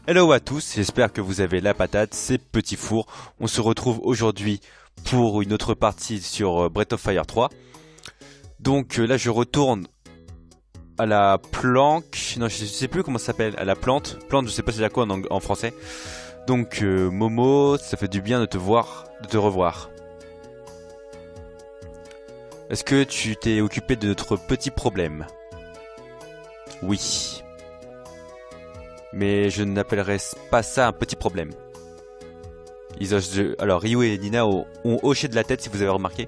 Hello à tous, j'espère que vous avez la patate, c'est Petit Four. On se retrouve aujourd'hui pour une autre partie sur Breath of Fire 3. Donc là je retourne à la planque, non je sais plus comment ça s'appelle, à la plante. Plante je sais pas c'est à quoi en français. Donc Momo, ça fait du bien de te voir, de te revoir. Est-ce que tu t'es occupé de notre petit problème? Oui. Mais je n'appellerais pas ça un petit problème. Alors Ryu et Nina ont hoché de la tête si vous avez remarqué.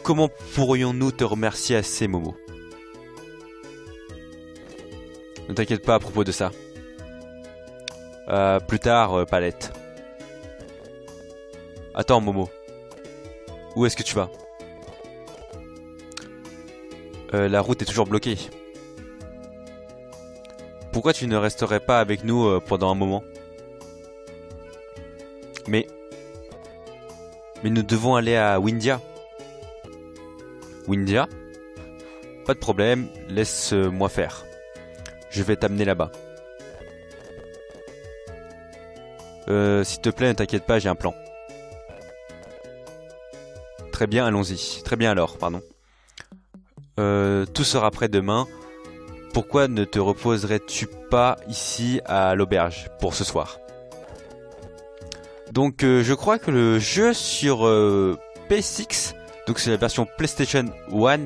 Comment pourrions-nous te remercier assez, Momo? Ne t'inquiète pas à propos de ça. Plus tard, Palette. Attends, Momo. Où est-ce que tu vas? La route est toujours bloquée. Pourquoi tu ne resterais pas avec nous pendant un moment? Mais nous devons aller à Windia. Windia? Pas de problème, laisse-moi faire. Je vais t'amener là-bas. S'il te plaît, ne t'inquiète pas, j'ai un plan. Très bien, allons-y. Très bien alors, pardon. Tout sera prêt demain. Pourquoi ne te reposerais-tu pas ici à l'auberge pour ce soir? Donc je crois que le jeu sur PS6, donc c'est la version PlayStation 1,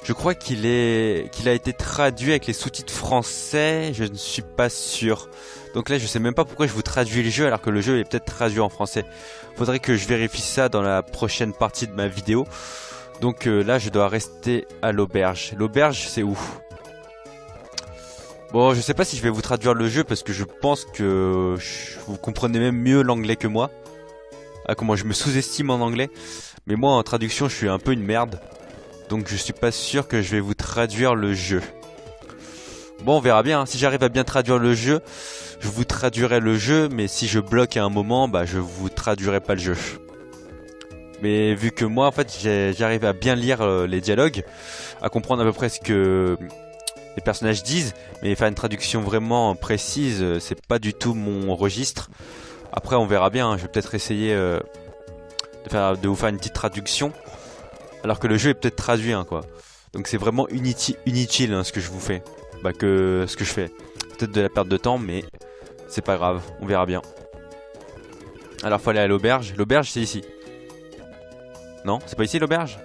je crois qu'il a été traduit avec les sous-titres français, je ne suis pas sûr. Donc là je sais même pas pourquoi je vous traduis le jeu alors que le jeu est peut-être traduit en français. Faudrait que je vérifie ça dans la prochaine partie de ma vidéo. Donc là je dois rester à l'auberge. L'auberge c'est où? Bon, je sais pas si je vais vous traduire le jeu parce que je pense que vous comprenez même mieux l'anglais que moi. Ah, comment je me sous-estime en anglais. Mais moi, en traduction, je suis un peu une merde. Donc, je suis pas sûr que je vais vous traduire le jeu. Bon, on verra bien. Hein. Si j'arrive à bien traduire le jeu, je vous traduirai le jeu. Mais si je bloque à un moment, bah, je vous traduirai pas le jeu. Mais vu que moi, en fait, j'arrive à bien lire les dialogues, à comprendre à peu près ce que les personnages disent, mais faire une traduction vraiment précise, c'est pas du tout mon registre. Après on verra bien, hein. Je vais peut-être essayer de vous faire une petite traduction, alors que le jeu est peut-être traduit, hein, quoi. Donc c'est vraiment inutile hein, ce que je vous fais, ce que je fais. Peut-être de la perte de temps, mais c'est pas grave, on verra bien. Alors faut aller à l'auberge. L'auberge c'est ici. Non, c'est pas ici l'auberge?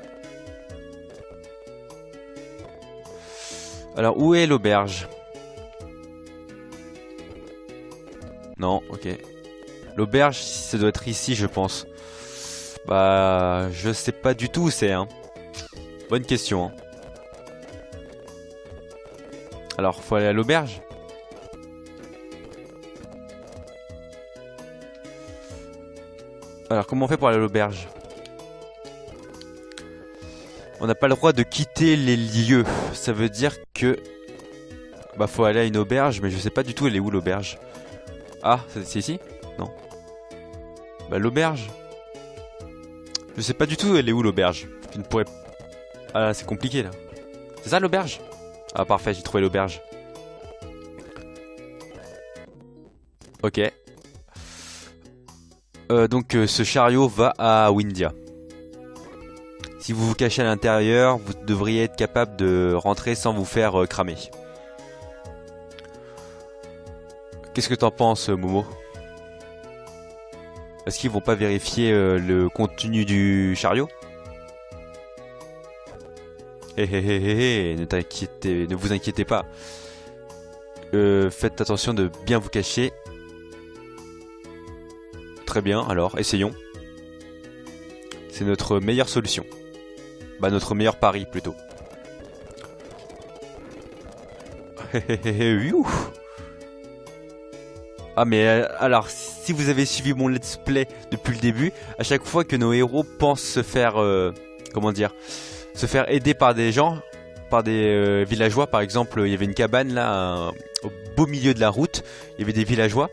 Alors, où est l'auberge? Non, ok. L'auberge, ça doit être ici, je pense. Bah, je sais pas du tout où c'est, hein. Bonne question, hein. Alors, faut aller à l'auberge? Alors, comment on fait pour aller à l'auberge? On n'a pas le droit de quitter les lieux. Ça veut dire que bah faut aller à une auberge, mais je sais pas du tout elle est où l'auberge. Ah, c'est ici? Non. Bah l'auberge. Je sais pas du tout elle est où l'auberge. Je ne pourrais. Ah c'est compliqué là. C'est ça l'auberge? Ah parfait, j'ai trouvé l'auberge. Ok. Donc ce chariot va à Windia. Si vous vous cachez à l'intérieur, vous devriez être capable de rentrer sans vous faire cramer. Qu'est-ce que t'en penses, Momo? Est-ce qu'ils vont pas vérifier le contenu du chariot? Ne vous inquiétez pas. Faites attention de bien vous cacher. Très bien, alors essayons. C'est notre meilleure solution. Bah notre meilleur pari plutôt. Ah mais alors si vous avez suivi mon let's play depuis le début, à chaque fois que nos héros pensent se faire comment dire, se faire aider par des gens, par des villageois, par exemple il y avait une cabane là au beau milieu de la route, il y avait des villageois.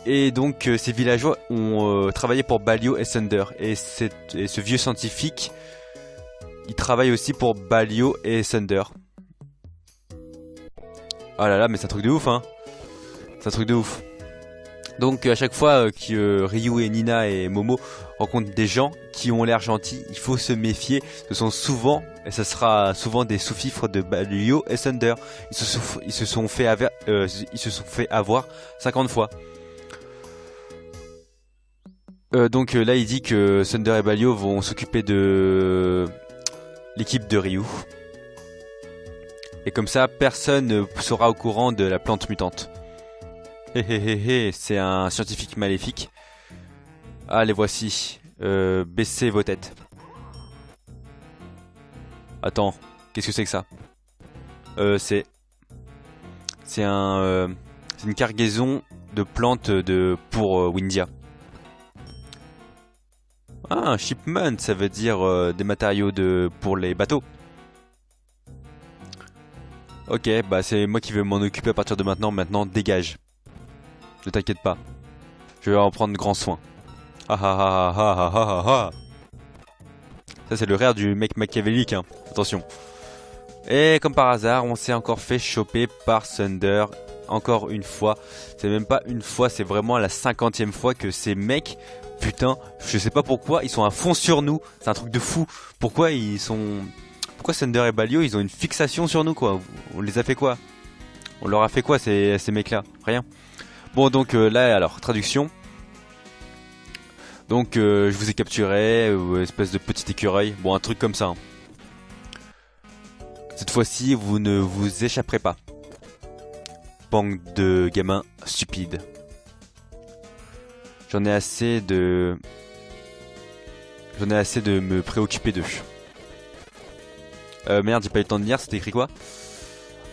Et donc ces villageois ont travaillé pour Balio et Thunder. Et ce vieux scientifique, il travaille aussi pour Balio et Thunder. Oh là là, mais c'est un truc de ouf, hein. C'est un truc de ouf. Donc à chaque fois que Ryu et Nina et Momo rencontrent des gens qui ont l'air gentils, il faut se méfier. Ce sont souvent, et ça sera souvent des sous-fifres de Balio et Thunder. Ils se sont fait avoir 50 fois. Donc là il dit que Thunder et Balio vont s'occuper de l'équipe de Ryu. Et comme ça, personne ne sera au courant de la plante mutante. C'est un scientifique maléfique. Ah, les voici. Baissez vos têtes. Attends, qu'est-ce que c'est que ça? C'est une cargaison de plantes pour Windia. Ah, un shipment, ça veut dire des matériaux pour les bateaux. Ok, bah c'est moi qui vais m'en occuper à partir de maintenant. Maintenant, dégage. Ne t'inquiète pas. Je vais en prendre grand soin. Ah ah ah ah ah ah ah ah. Ça c'est le rire du mec machiavélique, hein. Attention. Et comme par hasard, on s'est encore fait choper par Thunder. Encore une fois. C'est même pas une fois, c'est vraiment la 50e fois que ces mecs... Putain, je sais pas pourquoi, ils sont à fond sur nous. C'est un truc de fou. Pourquoi Thunder et Balio, ils ont une fixation sur nous, quoi? On les a fait quoi? On leur a fait quoi, ces mecs-là? Rien. Bon, donc là, alors, traduction. Donc, je vous ai capturé, espèce de petit écureuil. Bon, un truc comme ça. Hein. Cette fois-ci, vous ne vous échapperez pas. Bande de gamins stupides. J'en ai assez de me préoccuper d'eux. Merde, j'ai pas eu le temps de lire, c'était écrit quoi?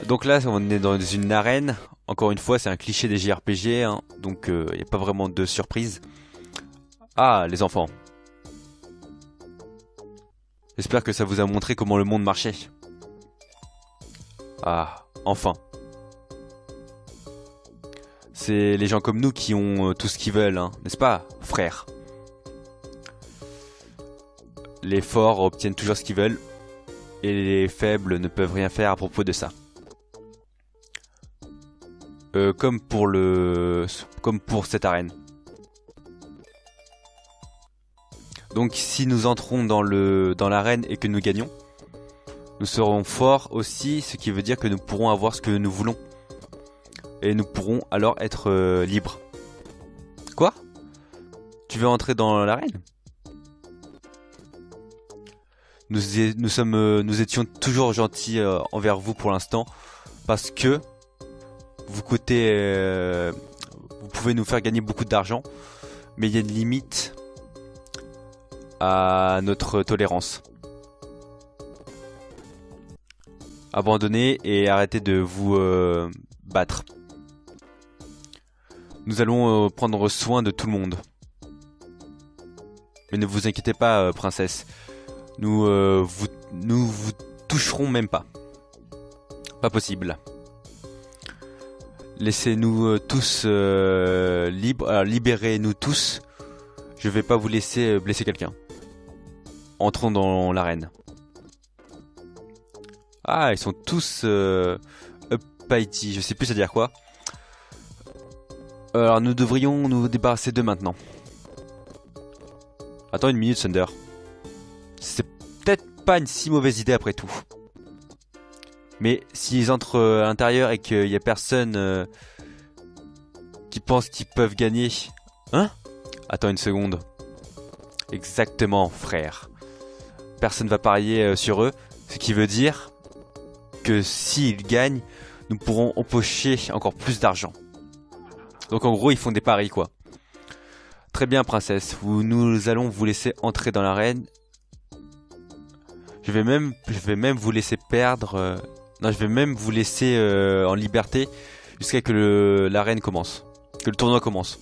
Donc là, on est dans une arène. Encore une fois, c'est un cliché des JRPG, hein, donc il n'y a pas vraiment de surprise. Ah, les enfants. J'espère que ça vous a montré comment le monde marchait. Ah, enfin. C'est les gens comme nous qui ont tout ce qu'ils veulent, hein, n'est-ce pas, frère? Les forts obtiennent toujours ce qu'ils veulent. Et les faibles ne peuvent rien faire à propos de ça. Comme pour cette arène. Donc si nous entrons dans l'arène et que nous gagnons, nous serons forts aussi, ce qui veut dire que nous pourrons avoir ce que nous voulons. Et nous pourrons alors être libres. Quoi? Tu veux entrer dans l'arène? Nous étions toujours gentils envers vous pour l'instant, parce que vous pouvez nous faire gagner beaucoup d'argent, mais il y a une limite à notre tolérance. Abandonnez et arrêtez de vous battre. Nous allons prendre soin de tout le monde. Mais ne vous inquiétez pas, princesse. Nous vous toucherons même pas. Pas possible. Laissez-nous tous libres. Alors, libérez-nous tous. Je vais pas vous laisser blesser quelqu'un. Entrons dans l'arène. Ah, ils sont tous uppity. Je sais plus ça dire quoi. Alors, nous devrions nous débarrasser d'eux maintenant. Attends une minute, Thunder. C'est peut-être pas une si mauvaise idée après tout. Mais s'ils entrent à l'intérieur et qu'il y a personne qui pense qu'ils peuvent gagner... Hein? Attends une seconde. Exactement, frère. Personne va parier sur eux. Ce qui veut dire que s'ils gagnent, nous pourrons empocher encore plus d'argent. Donc en gros, ils font des paris, quoi. Très bien, princesse. Nous allons vous laisser entrer dans l'arène. Je vais même vous laisser perdre... Non, je vais même vous laisser en liberté jusqu'à que l'arène commence. Que le tournoi commence.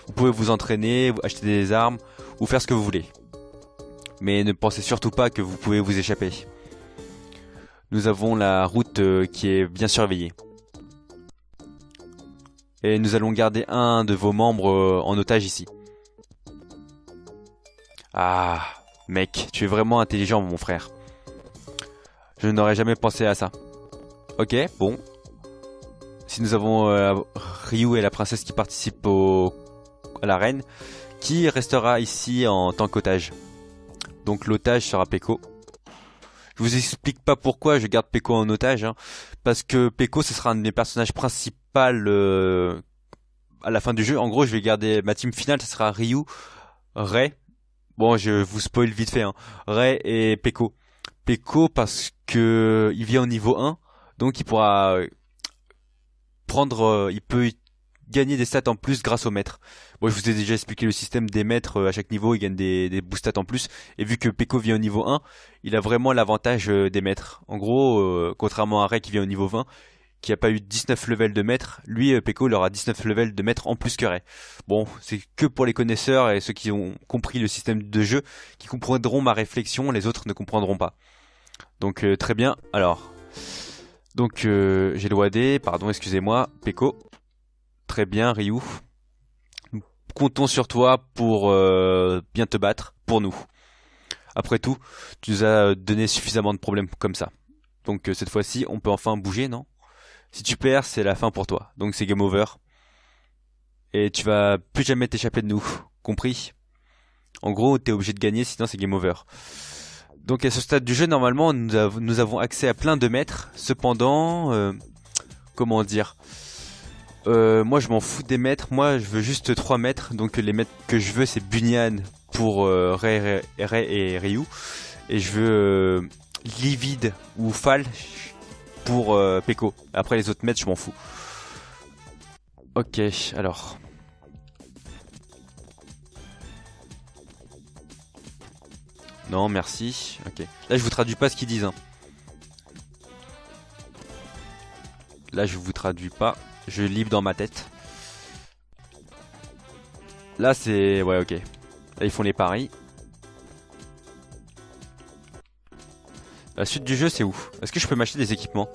Vous pouvez vous entraîner, acheter des armes ou faire ce que vous voulez. Mais ne pensez surtout pas que vous pouvez vous échapper. Nous avons la route qui est bien surveillée. Et nous allons garder un de vos membres en otage ici. Ah, mec, tu es vraiment intelligent, mon frère. Je n'aurais jamais pensé à ça. Ok, bon. Si nous avons Ryu et la princesse qui participent à l'arène, qui restera ici en tant qu'otage. Donc l'otage sera Peko. Je vous explique pas pourquoi je garde Peko en otage, hein, parce que Peko ce sera un de mes personnages principaux à la fin du jeu. En gros, je vais garder ma team finale, ce sera Ryu, Rei. Bon, je vous spoil vite fait, hein. Rei et Peko. Peko parce que il vient au niveau 1, donc il pourra il peut gagner des stats en plus grâce au maître. Bon, je vous ai déjà expliqué le système des maîtres, à chaque niveau il gagne des boost stats en plus, et vu que Peko vient au niveau 1, il a vraiment l'avantage des maîtres. En gros, contrairement à Rei qui vient au niveau 20, qui a pas eu 19 levels de maître, lui Peko il aura 19 levels de maître en plus que Rei. Bon, c'est que pour les connaisseurs et ceux qui ont compris le système de jeu qui comprendront ma réflexion, les autres ne comprendront pas. Donc très bien. Alors donc j'ai le WAD, pardon, excusez-moi, Peko. Très bien, Ryu. Nous comptons sur toi pour bien te battre pour nous. Après tout, tu nous as donné suffisamment de problèmes comme ça. Donc cette fois-ci, on peut enfin bouger, non? Si tu perds, c'est la fin pour toi. Donc c'est game over. Et tu vas plus jamais t'échapper de nous. Compris? En gros, t'es obligé de gagner, sinon c'est game over. Donc à ce stade du jeu, normalement, nous avons accès à plein de maîtres. Cependant, comment dire, moi je m'en fous des maîtres. Moi je veux juste 3 maîtres. Donc les maîtres que je veux, c'est Bunyan pour Rei et Ryu. Et je veux Livide ou Fall pour Peko. Après les autres maîtres, je m'en fous. Ok, alors... Non, merci. Ok. Là, je vous traduis pas ce qu'ils disent. Hein. Là, je vous traduis pas. Je lis dans ma tête. Là, c'est... Ouais, ok. Là, ils font les paris. La suite du jeu, c'est où? Est-ce que je peux m'acheter des équipements?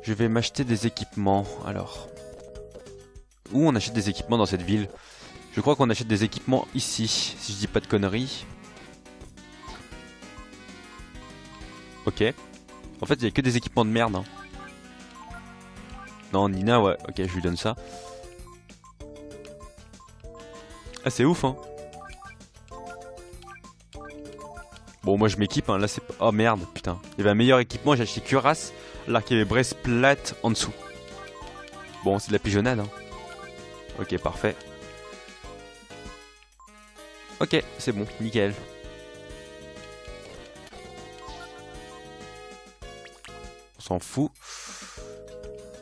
Je vais m'acheter des équipements. Alors... Où on achète des équipements dans cette ville? Je crois qu'on achète des équipements ici, si je dis pas de conneries. Ok. En fait, il y a que des équipements de merde. Hein. Non, Nina, ouais. Ok, je lui donne ça. Ah, c'est ouf, hein. Bon, moi, je m'équipe. Hein. Là, c'est... Oh, merde, putain. Il y avait un meilleur équipement. J'ai acheté Cuirasse, alors qu'il y avait Breastplate en dessous. Bon, c'est de la pigeonnade. Hein. Ok, parfait. Ok, c'est bon. Nickel. S'en fout.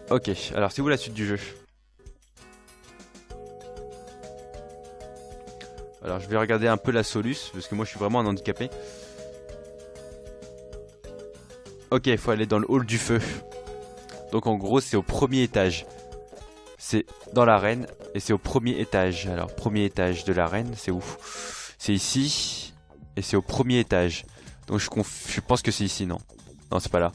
Ok, alors c'est où la suite du jeu? Alors je vais regarder un peu la Solus, parce que moi je suis vraiment un handicapé. Ok, il faut aller dans le hall du feu. Donc en gros c'est au premier étage. C'est dans l'arène, et c'est au premier étage. Alors premier étage de l'arène, c'est où? C'est ici, et c'est au premier étage. Donc je pense que c'est ici, non? Non, c'est pas là.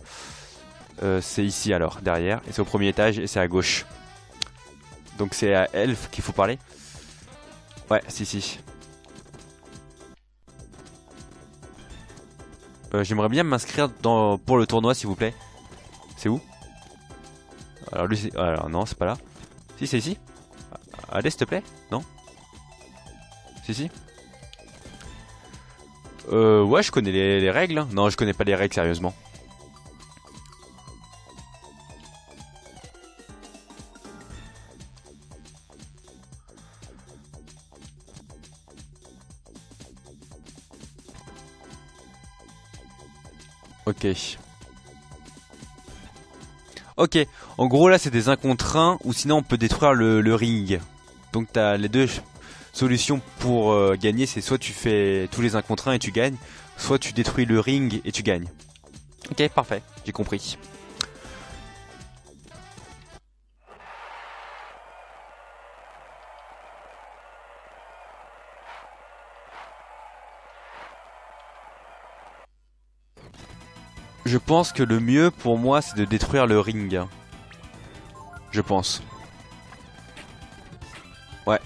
C'est ici alors, derrière, et c'est au premier étage et c'est à gauche. Donc c'est à Elf qu'il faut parler. Ouais, c'est ici. J'aimerais bien m'inscrire pour le tournoi s'il vous plaît. C'est où? Alors lui c'est... Alors non, c'est pas là. Si, c'est ici. Allez s'il te plaît. Non? C'est ici. Ouais, je connais les règles. Non, je connais pas les règles sérieusement. Ok. Ok, en gros là c'est des 1 contre 1 ou sinon on peut détruire le ring. Donc t'as les deux solutions pour gagner, c'est soit tu fais tous les 1 contre 1 et tu gagnes, soit tu détruis le ring et tu gagnes. Ok, parfait, j'ai compris. Je pense que le mieux pour moi c'est de détruire le ring. Je pense. Ouais.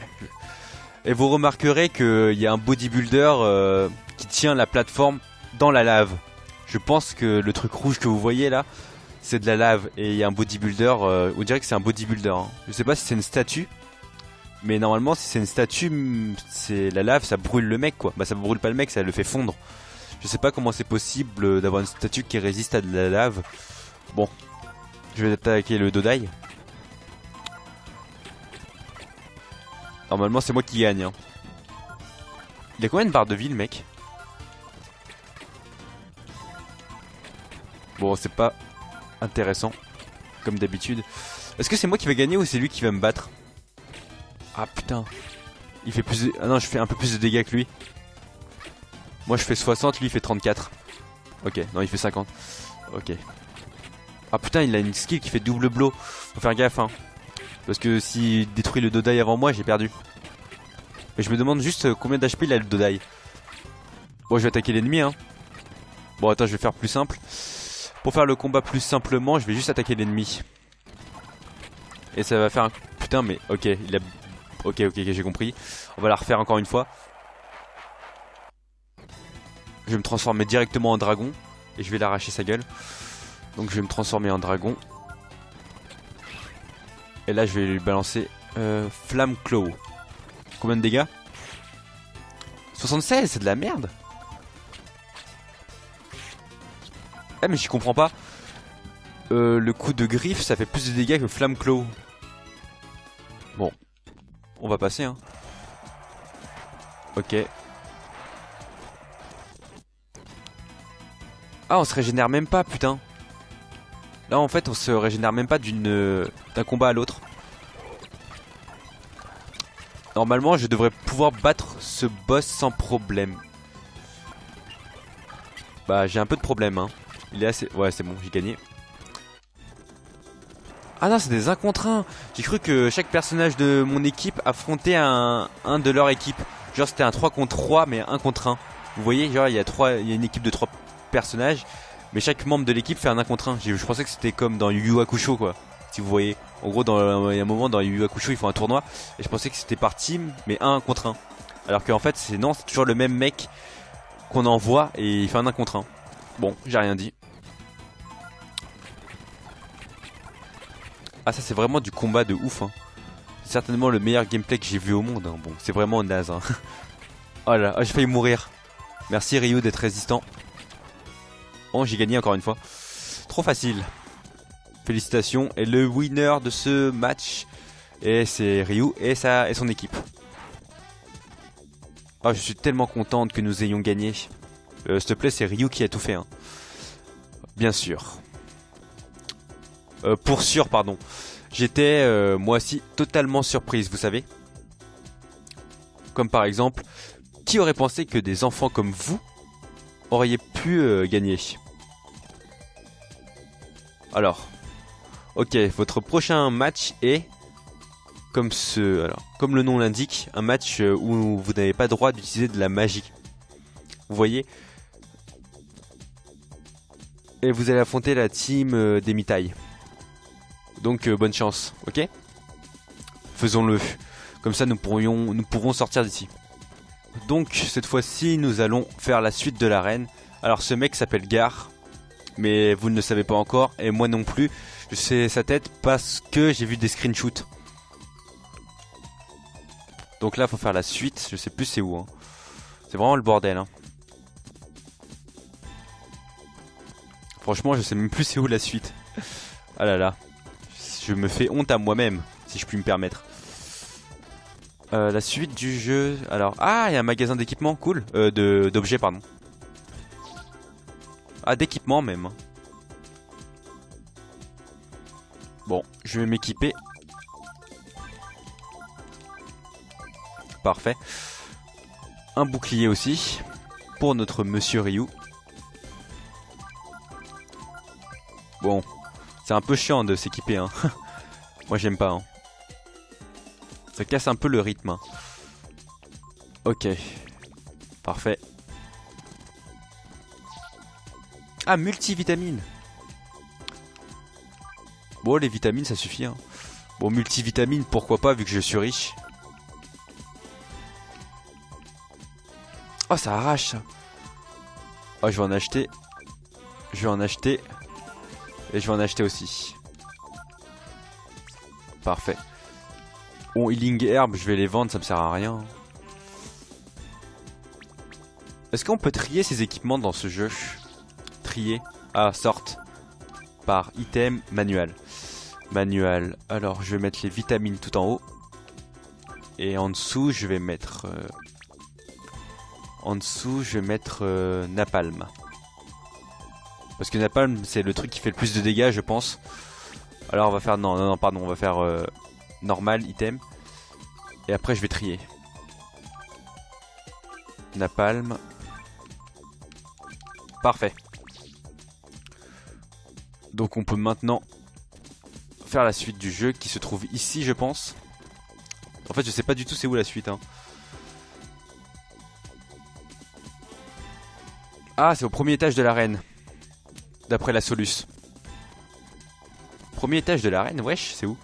Et vous remarquerez qu'il y a un bodybuilder qui tient la plateforme dans la lave. Je pense que le truc rouge que vous voyez là, c'est de la lave et il y a un bodybuilder, on dirait que c'est un bodybuilder. Hein. Je sais pas si c'est une statue, mais normalement si c'est une statue, c'est la lave, ça brûle le mec quoi. Bah ça brûle pas le mec, ça le fait fondre. Je sais pas comment c'est possible d'avoir une statue qui résiste à de la lave. Bon, je vais attaquer le Dodai. Normalement c'est moi qui gagne. Hein. Il a combien de barres de vie le mec? Bon c'est pas intéressant comme d'habitude. Est-ce que c'est moi qui vais gagner ou c'est lui qui va me battre? Ah putain. Il fait plus de... Ah non, je fais un peu plus de dégâts que lui. Moi je fais 60, lui il fait 34. Ok, non il fait 50. Ok. Ah putain, il a une skill qui fait double blow. Faut faire gaffe hein. Parce que s'il détruit le Dodai avant moi, j'ai perdu. Mais je me demande juste combien d'HP il a le Dodai. Bon, je vais attaquer l'ennemi hein. Bon attends, je vais faire plus simple. Pour faire le combat plus simplement, je vais juste attaquer l'ennemi. Et ça va faire un... Putain mais ok, il a... Ok, j'ai compris. On va la refaire encore une fois. Je vais me transformer directement en dragon. Et je vais l'arracher sa gueule. Donc je vais me transformer en dragon. Et là je vais lui balancer Flamme Claw. Combien de dégâts? 76, c'est de la merde. Ah mais j'y comprends pas. Le coup de griffe ça fait plus de dégâts que Flamme Claw. Bon, on va passer hein. Ok. Ah on se régénère même pas putain. Là en fait on se régénère même pas d'un combat à l'autre. Normalement je devrais pouvoir battre ce boss sans problème. Bah j'ai un peu de problème hein. Il est assez... Ouais c'est bon j'ai gagné. Ah non c'est des 1 contre 1. J'ai cru que chaque personnage de mon équipe affrontait un de leur équipe. Genre c'était un 3 contre 3 mais 1 contre 1. Vous voyez genre il y a une équipe de 3 personnages. Mais chaque membre de l'équipe fait un 1 contre 1. Je pensais que c'était comme dans Yu Yu Hakusho quoi. Si vous voyez. En gros il y a un moment dans Yu Yu Hakusho ils font un tournoi. Et je pensais que c'était par team mais 1 contre 1. Alors qu'en fait c'est toujours le même mec qu'on envoie et il fait un 1 contre 1. Bon j'ai rien dit. Ah ça c'est vraiment du combat de ouf hein. C'est certainement le meilleur gameplay que j'ai vu au monde hein. Bon c'est vraiment naze hein. Oh là j'ai failli mourir. Merci Ryu d'être résistant. Oh j'ai gagné encore une fois. Trop facile. Félicitations. Et le winner de ce match, et c'est Ryu et son équipe. Oh je suis tellement contente que nous ayons gagné. S'il te plaît c'est Ryu qui a tout fait hein. Bien sûr. Pour sûr pardon. J'étais moi aussi totalement surprise vous savez. Comme par exemple, qui aurait pensé que des enfants comme vous auriez pu gagner? Alors, ok, votre prochain match est comme le nom l'indique, un match où vous n'avez pas le droit d'utiliser de la magie. Vous voyez? Et vous allez affronter la team des Mitai. Donc bonne chance, ok? Faisons-le. Comme ça nous pourrons sortir d'ici. Donc cette fois-ci nous allons faire la suite de l'arène. Alors ce mec s'appelle Gar. Mais vous ne le savez pas encore. Et moi non plus. Je sais sa tête parce que j'ai vu des screenshots. Donc là faut faire la suite. Je sais plus c'est où hein. C'est vraiment le bordel hein. Franchement je sais même plus c'est où la suite. Ah là là. Je me fais honte à moi-même, si je puis me permettre. La suite du jeu... Alors... Ah, il y a un magasin d'équipement, cool. D'objets, pardon. Ah, d'équipement même. Bon, je vais m'équiper. Parfait. Un bouclier aussi. Pour notre monsieur Ryu. Bon... C'est un peu chiant de s'équiper hein. Moi j'aime pas hein. Ça casse un peu le rythme hein. Ok. Parfait. Ah multivitamine. Bon les vitamines ça suffit hein. Bon multivitamine pourquoi pas vu que je suis riche. Oh ça arrache ça. Oh je vais en acheter. Je vais en acheter. Et je vais en acheter aussi. Parfait. Bon, healing herb, je vais les vendre, ça me sert à rien. Est-ce qu'on peut trier ces équipements dans ce jeu? Trier. Ah, sorte. Par item manuel. Manuel. Alors, je vais mettre les vitamines tout en haut. Et en dessous, je vais mettre... En dessous, je vais mettre napalm. Parce que napalm, c'est le truc qui fait le plus de dégâts, je pense. Alors, on va faire... Non, pardon. On va faire normal, item. Et après, je vais trier. Napalm. Parfait. Donc, on peut maintenant faire la suite du jeu qui se trouve ici, je pense. En fait, je sais pas du tout c'est où la suite, hein. Ah, c'est au premier étage de l'arène. D'après la Solus. Premier étage de l'arène, wesh, c'est où?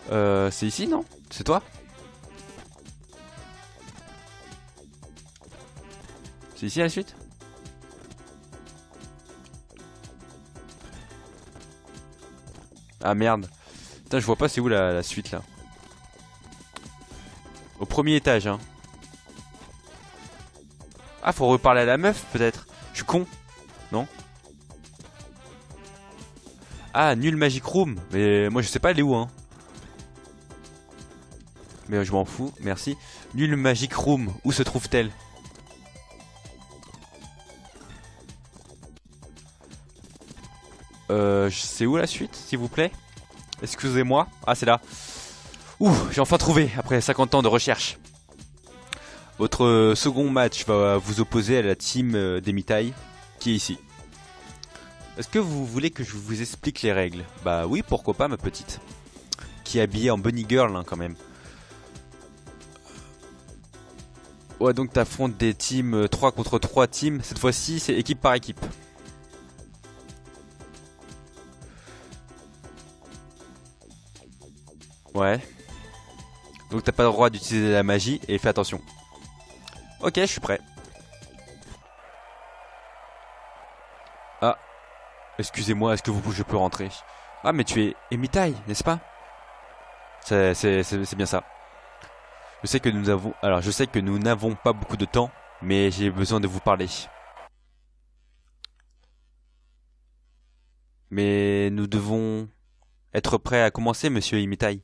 C'est ici, non? C'est toi? C'est ici la suite? Ah merde. Putain, je vois pas c'est où la suite là. Au premier étage, hein. Ah, faut reparler à la meuf, peut-être. Je suis con. Non? Ah, nul Magic Room. Mais moi, je sais pas, elle est où, hein. Mais je m'en fous, merci. Nul Magic Room. Où se trouve-t-elle? C'est où la suite, s'il vous plaît? Excusez-moi. Ah, c'est là. Ouh, j'ai enfin trouvé, après 50 ans de recherche. Votre second match va vous opposer à la team d'Emitai, qui est ici. Est-ce que vous voulez que je vous explique les règles? Bah oui, pourquoi pas, ma petite. Qui est habillée en bunny girl, hein, quand même. Ouais, donc t'affrontes des teams 3 contre 3 teams. Cette fois-ci, c'est équipe par équipe. Ouais. Donc t'as pas le droit d'utiliser la magie et fais attention. Ok, je suis prêt. Ah. Excusez-moi, est-ce que je peux rentrer? Ah, mais tu es Emitai, n'est-ce pas? C'est bien ça. Je sais que nous n'avons pas beaucoup de temps, mais j'ai besoin de vous parler. Mais nous devons être prêts à commencer, monsieur Emitai.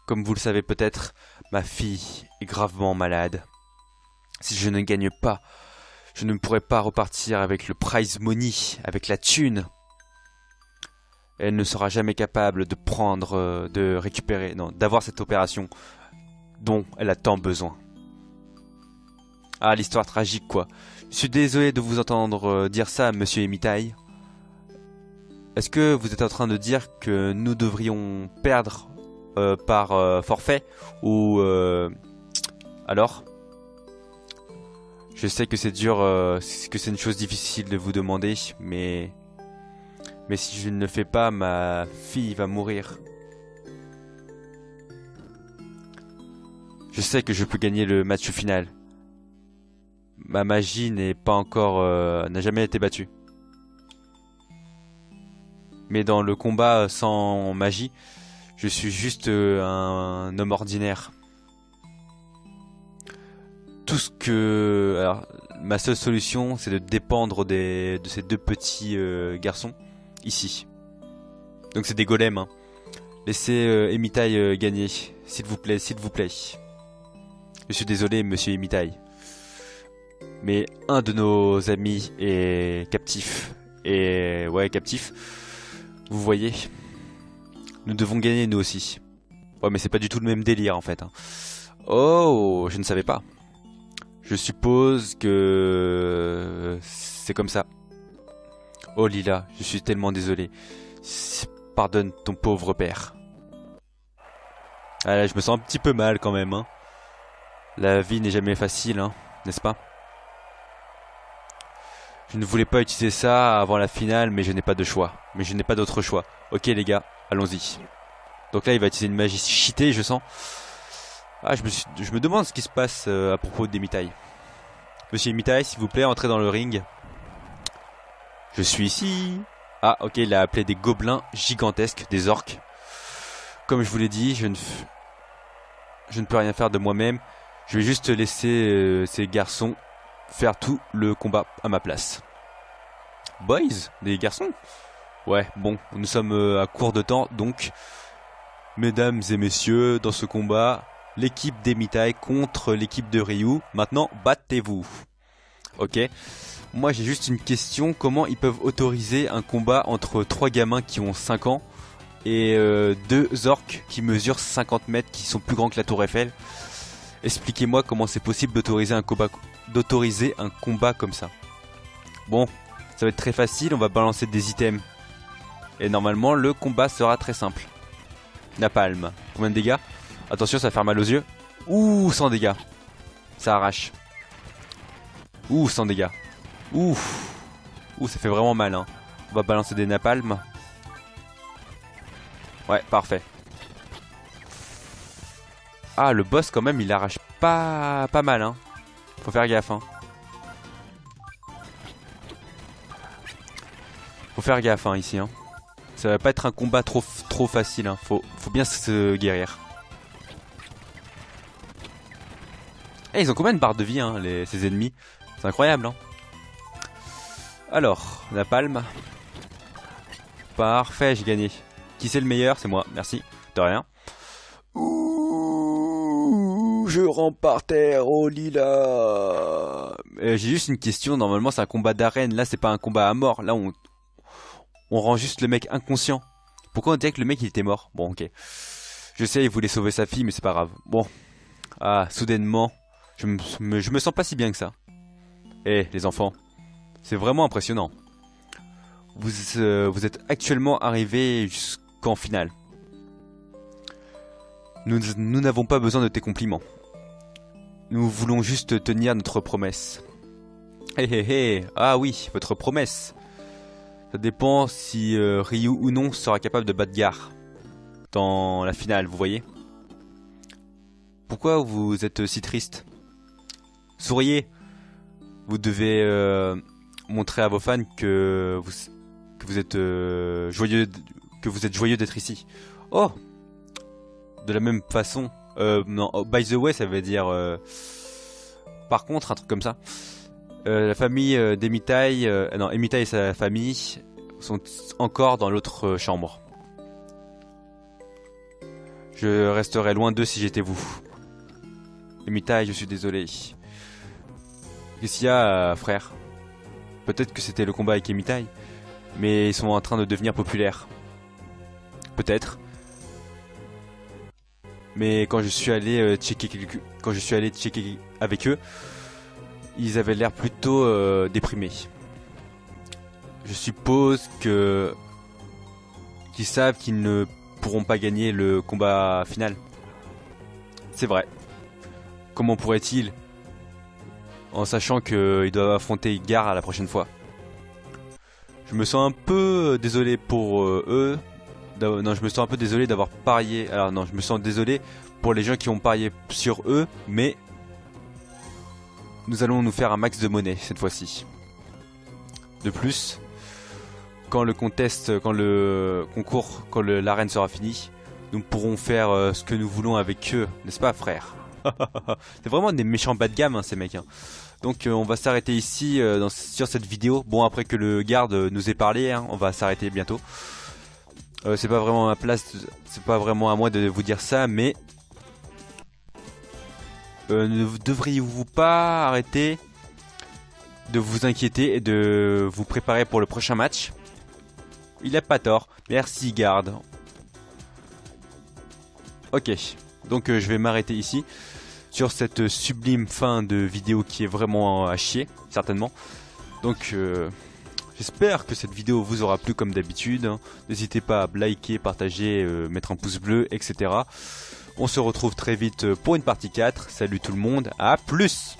Comme vous le savez peut-être, ma fille est gravement malade. Si je ne gagne pas, je ne pourrai pas repartir avec le prize money, avec la thune. Elle ne sera jamais capable de prendre, de récupérer, non, d'avoir cette opération dont elle a tant besoin. Ah, l'histoire tragique, quoi. Je suis désolé de vous entendre dire ça, monsieur Emitai. Est-ce que vous êtes en train de dire que nous devrions perdre par forfait ou alors? Je sais que c'est dur, que c'est une chose difficile de vous demander, mais si je ne le fais pas, ma fille va mourir. Je sais que je peux gagner le match final. Ma magie n'est pas encore, n'a jamais été battue. Mais dans le combat sans magie, je suis juste un homme ordinaire. Tout ce que... Alors, ma seule solution, c'est de dépendre de ces deux petits garçons, ici. Donc c'est des golems, hein. Laissez Emitai gagner, s'il vous plaît, s'il vous plaît. Je suis désolé, monsieur Emitai. Mais un de nos amis est captif. Et... ouais, captif. Vous voyez, nous devons gagner nous aussi. Ouais, mais c'est pas du tout le même délire en fait, hein. Oh, je ne savais pas. Je suppose que c'est comme ça. Oh Lila, je suis tellement désolé. Pardonne ton pauvre père. Ah là, je me sens un petit peu mal quand même, hein. La vie n'est jamais facile, hein, n'est-ce pas? Je ne voulais pas utiliser ça avant la finale, mais je n'ai pas de choix. Mais je n'ai pas d'autre choix. Ok les gars, allons-y. Donc là, il va utiliser une magie cheatée, je sens. Ah, je me demande ce qui se passe à propos d'Emitai. Monsieur Emitai, s'il vous plaît, entrez dans le ring. Je suis ici. Ah, ok, il a appelé des gobelins gigantesques, des orques. Comme je vous l'ai dit, je ne peux rien faire de moi-même. Je vais juste laisser ces garçons faire tout le combat à ma place. Boys? Des garçons? Ouais, bon, nous sommes à court de temps, donc... Mesdames et messieurs, dans ce combat, l'équipe d'Emitai contre l'équipe de Ryu. Maintenant, battez-vous. Ok. Moi, j'ai juste une question. Comment ils peuvent autoriser un combat entre 3 gamins qui ont 5 ans et 2 orques qui mesurent 50 mètres, qui sont plus grands que la tour Eiffel? Expliquez-moi comment c'est possible d'autoriser un combat comme ça. Bon, ça va être très facile. On va balancer des items. Et normalement, le combat sera très simple. Napalm. Combien de dégâts? Attention, ça va faire mal aux yeux. Ouh, 100 dégâts. Ça arrache. Ouh, 100 dégâts. Ouf. Ouh, ça fait vraiment mal, hein. On va balancer des napalms. Ouais, parfait. Ah, le boss, quand même, il arrache pas mal, hein. Faut faire gaffe, hein. Faut faire gaffe, hein, ici, hein. Ça va pas être un combat trop facile, hein. Faut bien se guérir. Eh, ils ont combien de barres de vie, hein, ces ennemis? C'est incroyable, hein. Alors, la palme. Parfait, j'ai gagné. Qui c'est le meilleur? C'est moi, merci. De rien. Ouh, je rentre par terre, oh lila. J'ai juste une question, normalement c'est un combat d'arène. Là c'est pas un combat à mort. Là on rend juste le mec inconscient. Pourquoi on dirait que le mec il était mort? Bon, ok. Je sais, il voulait sauver sa fille, mais c'est pas grave. Bon. Ah, soudainement, je me sens pas si bien que ça. Eh, les enfants, c'est vraiment impressionnant. Vous êtes actuellement arrivés jusqu'en finale. Nous n'avons pas besoin de tes compliments. Nous voulons juste tenir notre promesse. Hé hé hé, ah oui, votre promesse. Ça dépend si Ryu ou non sera capable de battre Gar dans la finale, vous voyez. Pourquoi vous êtes si triste? Souriez. Vous devez montrer à vos fans que vous êtes joyeux d'être ici. Oh, de la même façon. Non, oh, by the way, ça veut dire par contre, un truc comme ça. La famille d'Emitai, non, Emitai et sa famille sont encore dans l'autre chambre. Je resterai loin d'eux si j'étais vous. Emitai, je suis désolé. Qu'est-ce qu'il y a, frère? Peut-être que c'était le combat avec Emitai, mais ils sont en train de devenir populaires. Peut-être. Mais quand je suis allé checker avec eux, ils avaient l'air plutôt déprimés. Je suppose qu'ils savent qu'ils ne pourront pas gagner le combat final. C'est vrai. Comment pourraient-ils, en sachant qu'ils doivent affronter Gar la prochaine fois? Je me sens un peu désolé pour eux. Non, je me sens un peu désolé d'avoir parié. Alors non, je me sens désolé pour les gens qui ont parié sur eux, mais nous allons nous faire un max de monnaie cette fois-ci. De plus, quand le concours, quand l'arène sera finie, nous pourrons faire ce que nous voulons avec eux, n'est-ce pas, frère? C'est vraiment des méchants bas de gamme, hein, ces mecs. Hein. Donc on va s'arrêter ici sur cette vidéo. Bon, après que le garde nous ait parlé, hein, on va s'arrêter bientôt. C'est pas vraiment ma place, c'est pas vraiment à moi de vous dire ça, mais ne devriez-vous pas arrêter de vous inquiéter et de vous préparer pour le prochain match? Il a pas tort. Merci, garde. Ok, donc je vais m'arrêter ici sur cette sublime fin de vidéo qui est vraiment à chier, certainement. Donc j'espère que cette vidéo vous aura plu comme d'habitude. N'hésitez pas à liker, partager, mettre un pouce bleu, etc. On se retrouve très vite pour une partie 4. Salut tout le monde, à plus!